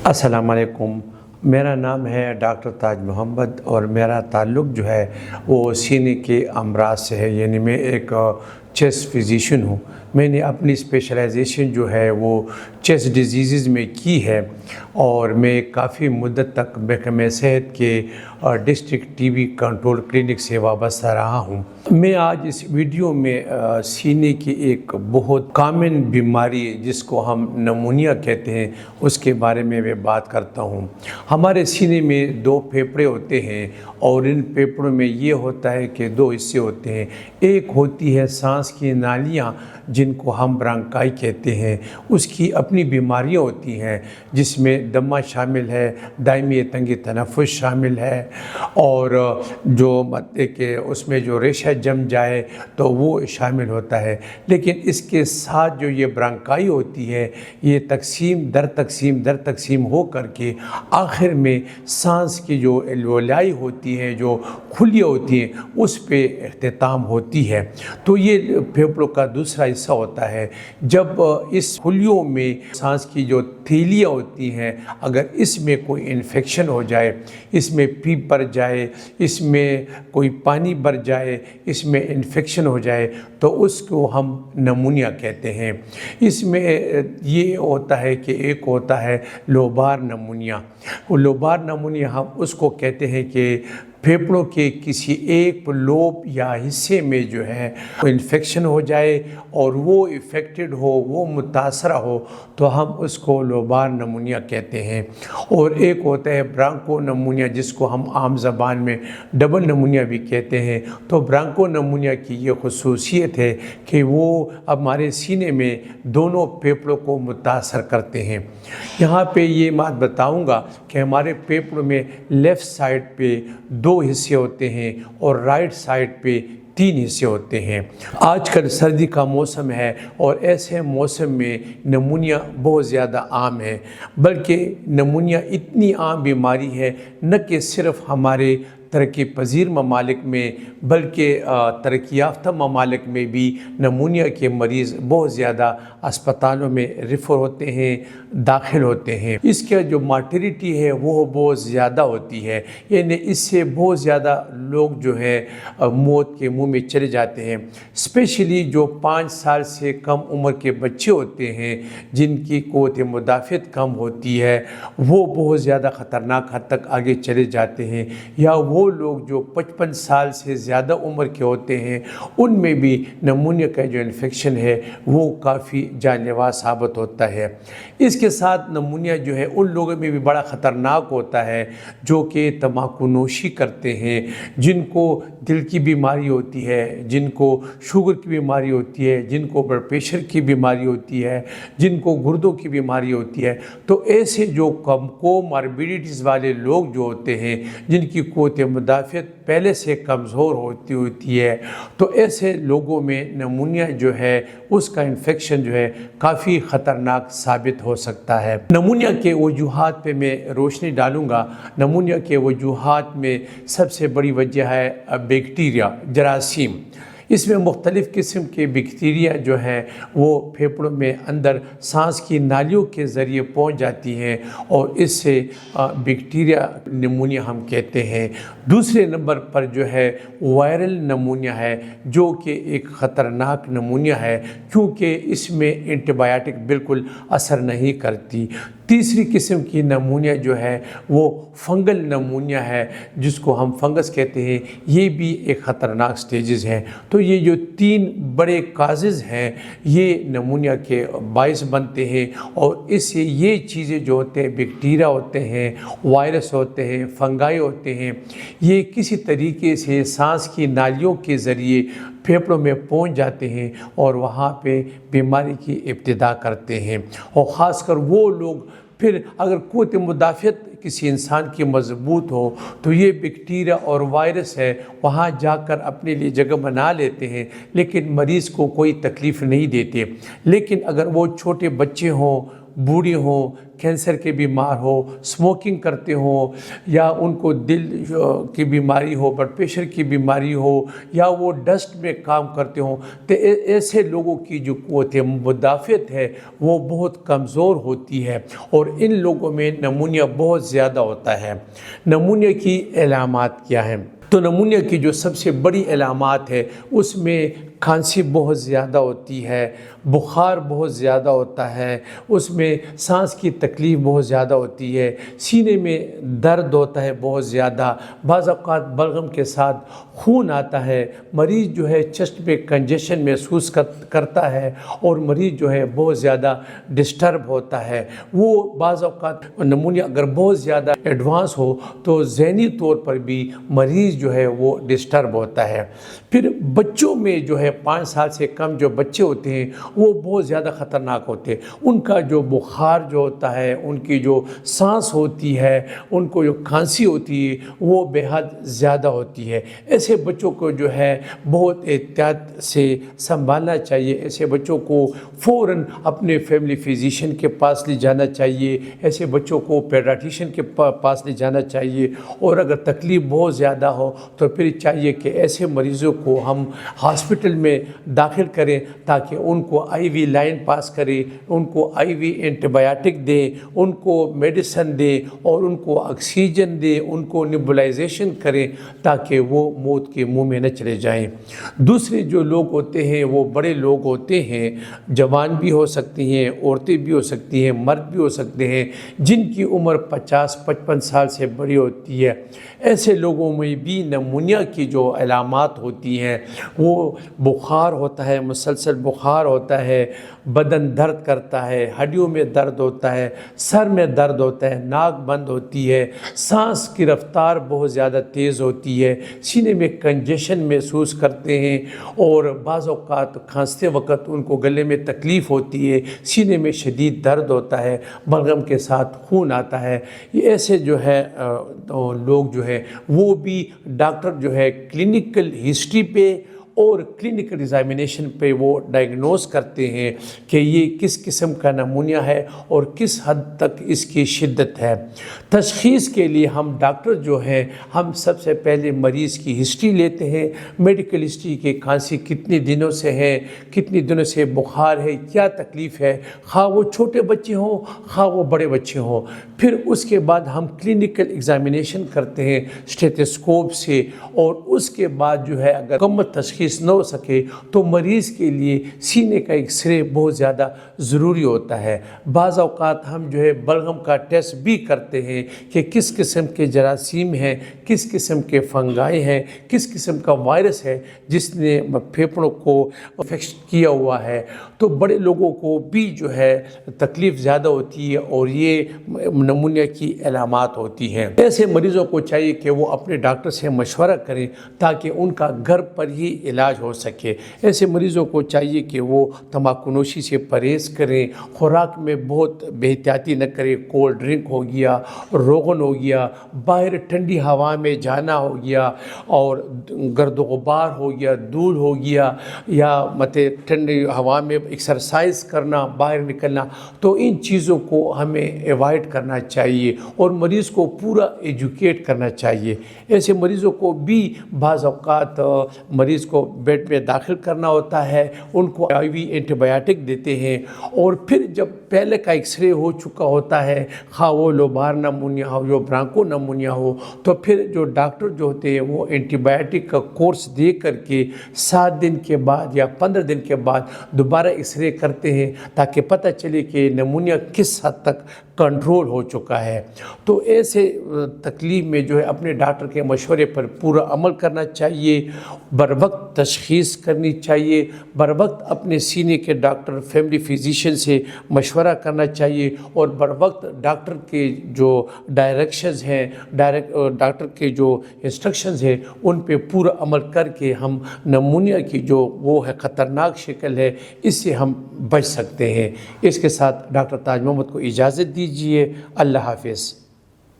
अस्सलाम वालेकुम। मेरा नाम है डॉक्टर ताज मोहम्मद और मेरा ताल्लुक़ जो है वो सीने के अमराज से है, यानी मैं एक चेस्ट फिजिशियन हूँ। मैंने अपनी स्पेशलाइजेशन जो है वो चेस्ट डिजीज़ में की है और मैं काफ़ी मुद्दत तक महकमे सेहत के डिस्ट्रिक्ट टीबी कंट्रोल क्लिनिक से वाबस्ता रहा हूँ। मैं आज इस वीडियो में सीने की एक बहुत कॉमन बीमारी जिसको हम नमूनिया कहते हैं उसके बारे में मैं बात करता हूँ। हमारे सीने में दो फेफड़े होते हैं और इन फेफड़ों में ये होता है कि दो हिस्से होते हैं। एक होती है सांस की नालियाँ जिनको हम ब्रांकाई कहते हैं, उसकी अपनी बीमारियां होती हैं जिसमें दमा शामिल है, दायमी तंगी तनफ़ुस शामिल है और जो मतलब कि उसमें जो रेशा जम जाए तो वो शामिल होता है। लेकिन इसके साथ जो ये ब्रांकाई होती है ये तकसीम दर तकसीम हो करके आखिर में सांस की जो एल्वोलाई होती है, जो खुलियाँ होती हैं, उस पे इख्तिताम होती है। तो ये फेफड़ों का दूसरा हिस्सा होता है। जब इस खुलियों में सांस की जो थैलियाँ होती हैं, अगर इसमें कोई इन्फेक्शन हो जाए, इसमें पीप भर जाए, इसमें कोई पानी भर जाए, इसमें इन्फेक्शन हो जाए तो उसको हम नमूनिया कहते हैं। इसमें ये होता है कि एक होता है लोबार नमूनिया। वो लोबार नमूनिया हम उसको कहते हैं कि फेफड़ों के किसी एक लोब या हिस्से में जो है वो इन्फेक्शन हो जाए और वो इफ़ेक्टेड हो, वो मुतासरा हो तो हम उसको लोबार नमूनिया कहते हैं। और एक होता है ब्रांको नमूनिया जिसको हम आम ज़बान में डबल नमूनिया भी कहते हैं। तो ब्रांको नमूनिया की ये खुसूसियत है कि वो हमारे सीने में दोनों फेफड़ों को मुतासर करते हैं। यहाँ पे ये बात बताऊँगा कि हमारे फेफड़ों में लेफ़्ट साइड पे दो हिस्से होते हैं और राइट साइड पे तीन हिस्से होते हैं। आजकल सर्दी का मौसम है और ऐसे मौसम में नमूनिया बहुत ज़्यादा आम है, बल्कि नमूनिया इतनी आम बीमारी है न कि सिर्फ़ हमारे तरक्की पजीर ममालिक में बल्कि तरक्की याफ्ता ममालिक में भी नमूनिया के मरीज़ बहुत ज़्यादा अस्पतालों में रिफ़र होते हैं, दाखिल होते हैं। इसका जो मार्टिलिटी है वो बहुत ज़्यादा होती है, यानी इससे बहुत ज़्यादा लोग जो है मौत के मुंह में चले जाते हैं। स्पेशली जो 5 साल से कम उम्र के बच्चे होते हैं जिनकी क़ुव्वत मुदाफ़त कम होती है वो बहुत ज़्यादा ख़तरनाक हद तक आगे चले जाते हैं। या वो लोग जो 55 साल से ज़्यादा उम्र के होते हैं उनमें भी नमूनिया का जो इन्फेक्शन है वो काफ़ी जानलेवा साबित होता है। इसके साथ नमूनिया जो है उन लोगों में भी बड़ा ख़तरनाक होता है जो कि तम्बाकू नोशी करते हैं, जिनको दिल की बीमारी होती है, जिनको शुगर की बीमारी होती है, जिनको ब्लड प्रेशर की बीमारी होती है, जिनको गुर्दों की बीमारी होती है। तो ऐसे जो कोमॉर्बिडिटीज़ वाले लोग जो होते हैं जिनकी क़ुव्वत मुदाफ़त पहले से कमज़ोर होती है तो ऐसे लोगों में नमूनिया जो है उसका इन्फेक्शन जो है काफ़ी ख़तरनाक साबित हो सकता है। नमूनिया के वजूहात पे मैं रोशनी डालूँगा। नमूनिया के वजूहात में सबसे बड़ी वजह है बैक्टीरिया, जरासीम। इसमें मुख्तलिफ़ किस्म के बैक्टीरिया जो हैं वो फेफड़ों में अंदर सांस की नालियों के ज़रिए पहुंच जाती हैं और इससे बैक्टीरिया नमूनिया हम कहते हैं। दूसरे नंबर पर जो है वायरल नमूनिया है जो कि एक ख़तरनाक नमूनिया है क्योंकि इसमें एंटीबायोटिक बिल्कुल असर नहीं करती। तीसरी किस्म की नमूनिया जो है वो फंगल नमूनिया है जिसको हम फंगस कहते हैं, ये भी एक ख़तरनाक स्टेजेस हैं। तो ये जो 3 बड़े काजेज़ हैं ये नमूनिया के बायस बनते हैं और इससे ये चीज़ें जो होते हैं बैक्टीरिया होते हैं, वायरस होते हैं, फंगाई होते हैं, ये किसी तरीके से सांस की नालियों के ज़रिए फेफड़ों में पहुंच जाते हैं और वहाँ पे बीमारी की इब्तिदा करते हैं। और ख़ासकर वो लोग फिर अगर क़ुव्वत मुदाफ़त किसी इंसान की मजबूत हो तो ये बैक्टीरिया और वायरस है वहाँ जाकर अपने लिए जगह बना लेते हैं लेकिन मरीज़ को कोई तकलीफ़ नहीं देते। लेकिन अगर वो छोटे बच्चे हों, بوڑھی ہوں، کینسر کے بیمار ہو، اسموکنگ کرتے ہوں، یا ان کو دل کی بیماری ہو، بلڈ پریشر کی بیماری ہو، یا وہ ڈسٹ میں کام کرتے ہوں، تو ایسے لوگوں کی جو قوت مدافعت ہے وہ بہت کمزور ہوتی ہے، اور ان لوگوں میں نمونیا بہت زیادہ ہوتا ہے۔ نمونیا کی علامات کیا ہیں؟ تو نمونیا کی جو سب سے بڑی علامات ہے اس میں کھانسی بہت زیادہ ہوتی ہے، بخار بہت زیادہ ہوتا ہے، اس میں سانس کی تکلیف بہت زیادہ ہوتی ہے، سینے میں درد ہوتا ہے بہت زیادہ، بعض اوقات بلغم کے ساتھ خون آتا ہے، مریض جو ہے چیسٹ میں کنجیشن محسوس کرتا ہے، اور مریض جو ہے بہت زیادہ ڈسٹرب ہوتا ہے۔ وہ بعض اوقات نمونیا اگر بہت زیادہ ایڈوانس ہو تو ذہنی طور پر بھی مریض جو ہے وہ ڈسٹرب ہوتا ہے۔ پھر بچوں میں جو ہے 5 سال سے کم جو بچے ہوتے ہیں وہ بہت زیادہ خطرناک ہوتے ہیں، ان کا جو بخار جو ہوتا ہے، ان کی جو سانس ہوتی ہے، ان کو جو کھانسی ہوتی ہے وہ بے حد زیادہ ہوتی ہے۔ ایسے بچوں کو جو ہے بہت احتیاط سے سنبھالنا چاہیے، ایسے بچوں کو فوراً اپنے فیملی فزیشین کے پاس لے جانا چاہیے، ایسے بچوں کو پیڈیاٹریشین کے پاس لے جانا چاہیے، اور اگر تکلیف بہت زیادہ ہو تو پھر چاہیے کہ ایسے مریضوں کو ہم ہاسپٹل میں داخل کریں تاکہ ان کو آئی وی لائن پاس کریں، ان کو آئی وی اینٹی بایوٹک دیں، ان کو میڈیسن دیں، اور ان کو آکسیجن دیں، ان کو نیبولائزیشن کریں تاکہ وہ موت کے منہ میں نہ چلے جائیں۔ دوسرے جو لوگ ہوتے ہیں وہ بڑے لوگ ہوتے ہیں، جوان بھی ہو سکتی ہیں، عورتیں بھی ہو سکتی ہیں، مرد بھی ہو سکتے ہیں، جن کی عمر 50-55 سال سے بڑی ہوتی ہے۔ ایسے لوگوں میں بھی نمونیا کی جو علامات ہوتی ہیں وہ بخار ہوتا ہے، مسلسل بخار ہوتا ہے، بدن درد کرتا ہے، ہڈیوں میں درد ہوتا ہے، سر میں درد ہوتا ہے، ناک بند ہوتی ہے، سانس کی رفتار بہت زیادہ تیز ہوتی ہے، سینے میں کنجیشن محسوس کرتے ہیں، اور بعض اوقات کھانستے وقت ان کو گلے میں تکلیف ہوتی ہے، سینے میں شدید درد ہوتا ہے، بلغم کے ساتھ خون آتا ہے۔ یہ ایسے جو ہے لوگ جو ہے وہ بھی ڈاکٹر جو ہے کلینکل ہسٹری پہ اور کلینکل ایگزامینیشن پہ وہ ڈائگنوز کرتے ہیں کہ یہ کس قسم کا نمونیا ہے اور کس حد تک اس کی شدت ہے۔ تشخیص کے لیے ہم ڈاکٹر جو ہیں ہم سب سے پہلے مریض کی ہسٹری لیتے ہیں، میڈیکل ہسٹری کہ کھانسی کتنے دنوں سے ہے، کتنے دنوں سے بخار ہے، کیا تکلیف ہے، خواہ وہ چھوٹے بچے ہوں خواہ وہ بڑے بچے ہوں۔ پھر اس کے بعد ہم کلینکل ایگزامینیشن کرتے ہیں اسٹیتھوسکوپ سے، اور اس کے بعد جو ہے اگر مکمل تشخیص نہ ہو سکے تو مریض کے لیے سینے کا ایکس رے بہت زیادہ ضروری ہوتا ہے۔ بعض اوقات ہم جو ہے بلغم کا ٹیسٹ بھی کرتے ہیں کہ کس قسم کے جراثیم ہیں، کس قسم کے فنگائی ہیں، کس قسم کا وائرس ہے جس نے پھیپھڑوں کو انفیکشن کیا ہوا ہے۔ تو بڑے لوگوں کو بھی جو ہے تکلیف زیادہ ہوتی ہے اور یہ نمونیا کی علامات ہوتی ہیں۔ ایسے مریضوں کو چاہیے کہ وہ اپنے ڈاکٹر سے مشورہ کریں تاکہ ان کا گھر پر ہی علاج ہو سکے۔ ایسے مریضوں کو چاہیے کہ وہ تمباکو نوشی سے پرہیز کریں، خوراک میں بہت بے احتیاطی نہ کریں، کولڈ ڈرنک ہو گیا، روغن ہو گیا، باہر ٹھنڈی ہوا میں جانا ہو گیا، اور گرد و غبار ہو گیا، دھول ہو گیا، یا ٹھنڈی ہوا میں ایکسرسائز کرنا، باہر نکلنا، تو ان چیزوں کو ہمیں ایوائڈ کرنا چاہیے اور مریض کو پورا ایجوکیٹ کرنا چاہیے۔ ایسے مریضوں کو بھی بعض اوقات مریض کو بیڈ میں داخل کرنا ہوتا ہے، ان کو آئی وی اینٹی بایوٹک دیتے ہیں، اور پھر جب پہلے کا ایکس رے ہو چکا ہوتا ہے، خواہ وہ لوبار نمونیا ہو یا برانکو نمونیا ہو، تو پھر جو ڈاکٹر جو ہوتے ہیں وہ اینٹی بایوٹک کا کورس دے کر کے 7 دن کے بعد یا 15 دن کے بعد دوبارہ ایکس رے کرتے ہیں تاکہ پتہ چلے کہ نمونیا کس حد تک کنٹرول ہو چکا ہے۔ تو ایسے تکلیف میں جو ہے اپنے ڈاکٹر کے مشورے پر پورا عمل کرنا چاہیے، بر وقت تشخیص کرنی چاہیے، بر وقت اپنے سینے کے ڈاکٹر فیملی فزیشین سے مشورہ کرنا چاہیے، اور بر وقت ڈاکٹر کے جو ڈائریکشنز ہیں، ڈاکٹر کے جو انسٹرکشنز ہیں ان پہ پورا عمل کر کے ہم نمونیا کی جو وہ ہے خطرناک شکل ہے اس سے ہم بچ سکتے ہیں۔ اس کے ساتھ ڈاکٹر تاج محمد کو اجازت دیجیے۔ اللہ حافظ۔